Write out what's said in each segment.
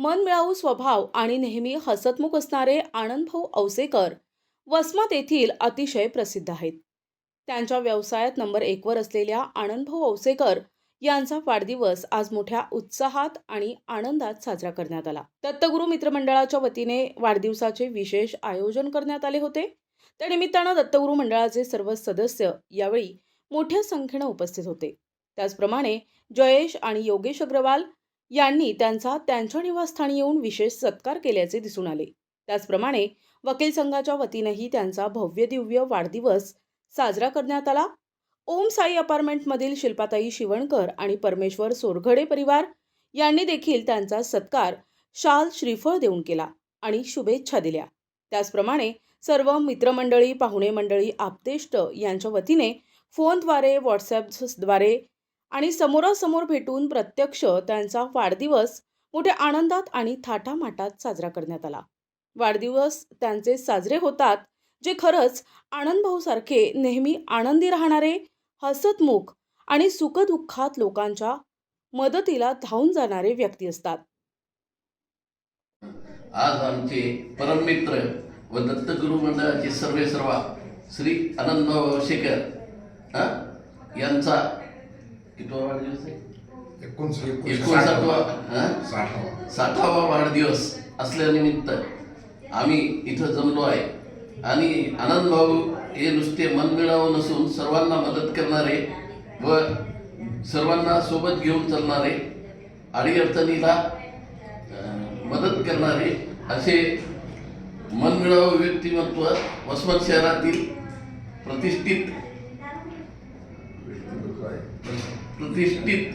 मनमिळावू स्वभाव आणि नेहमी हसतमुख असणारे आनंदभाऊ औसेकर वसमत येथील अतिशय प्रसिद्ध आहेत. त्यांच्या व्यवसायात नंबर 1 वर असलेल्या आनंदभाऊ औसेकर यांचा वाढदिवस आज मोठ्या उत्साहात आणि आनंदात साजरा करण्यात आला. दत्तगुरू मित्रमंडळाच्या वतीने वाढदिवसाचे विशेष आयोजन करण्यात आले होते. त्या निमित्तानं दत्तगुरू मंडळाचे सर्व सदस्य यावेळी मोठ्या संख्येने उपस्थित होते. त्याचप्रमाणे जयेश आणि योगेश अग्रवाल यांनी त्यांच्या निवासस्थानी येऊन विशेष सत्कार केल्याचे दिसून आले. त्याचप्रमाणे वकील संघाच्या वतीनेही त्यांचा भव्य दिव्य वाढदिवस साजरा करण्यात आला. ओम साई अपार्टमेंटमधील शिल्पाताई शिवणकर आणि परमेश्वर सोरघडे परिवार यांनी देखील त्यांचा सत्कार शाल श्रीफळ देऊन केला आणि शुभेच्छा दिल्या. त्याचप्रमाणे सर्व मित्रमंडळी, पाहुणे मंडळी, आप्तेष्ट यांच्या वतीने फोनद्वारे, व्हॉट्सॲपद्वारे आणि समोरासमोर भेटून प्रत्यक्ष त्यांचा वाढदिवस मोठ्या आनंदात आणि थाटामाटात साजरा करण्यात आला. वाढदिवस त्यांचे साजरे होतात जे खरंच आनंदभाऊसारखे नेहमी आनंदी राहणारे, हसतमुख आणि सुखदुःखात लोकांच्या मदतीला धावून जाणारे व्यक्ती असतात. आज आमचे परममित्र व दत्तगुरू मंडळाचे सर्वेसर्वा श्री आनंदभाऊ औसेकर यांचा कितवा वाढदिवस आहे? 60वा वाढदिवस असल्यानिमित्त आम्ही इथं जमलो आहे. आणि आनंदभाऊ हे नुसते मनमिळावू नसून सर्वांना मदत करणारे व सर्वांना सोबत घेऊन चालणारे, अडीअडचणीला मदत करणारे असे मनमिळावू व्यक्तिमत्व वसमत शहरातील प्रतिष्ठित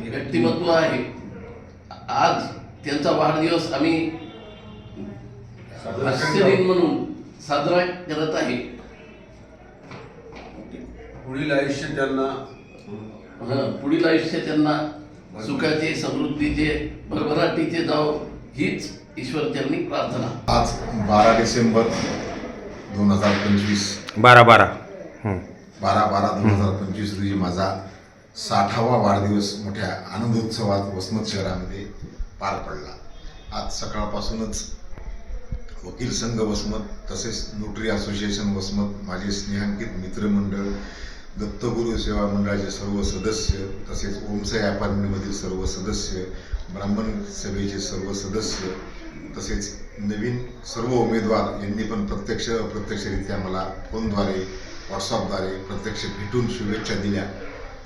व्यक्तिमत्व आहे. आज त्यांचा वाढदिवस आम्ही हास्य दिन म्हणून साजरा करत आहे. पुढील आयुष्य त्यांना सुखाचे, समृद्धीचे, भरभराटीचे जावो हीच ईश्वरचरणी प्रार्थना. आज 12 डिसेंबर 2025 12/12/2025 रोजी माझा 60वा वाढदिवस मोठ्या आनंदोत्सवात वसमत शहरामध्ये पार पडला. आज सकाळपासूनच वकील संघ वसमत, तसेच नोटरी असोसिएशन वसमत, माझे स्नेहांकित मित्रमंडळ, दत्तगुरू सेवा मंडळाचे सर्व सदस्य, तसेच ओमसाई अपार्टमेंटमधील सर्व सदस्य, ब्राह्मण सभेचे सर्व सदस्य, तसेच नवीन सर्व उमेदवार यांनी पण प्रत्यक्ष अप्रत्यक्षरित्या मला फोनद्वारे, व्हॉट्सअपद्वारे प्रत्यक्ष भेटून शुभेच्छा दिल्या.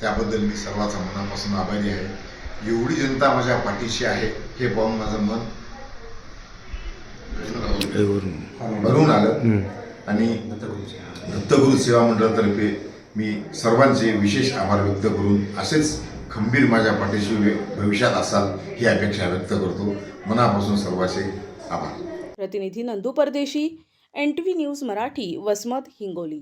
त्याबद्दल मी सर्वांचा मनापासून आभारी आहे. एवढी जनता माझ्या पाठीशी आहे हे पाहून माझं मन भरून आलं. आणि दत्तगुरू सेवा मंडळातर्फे मी सर्वांचे विशेष आभार व्यक्त करून असेच खंबीर माझ्या पाठीशी भविष्यात असाल ही अपेक्षा व्यक्त करतो. मनापासून सर्वांचे आभार. प्रतिनिधी नंदू परदेशी, NTV न्यूज मराठी, वसमत, हिंगोली.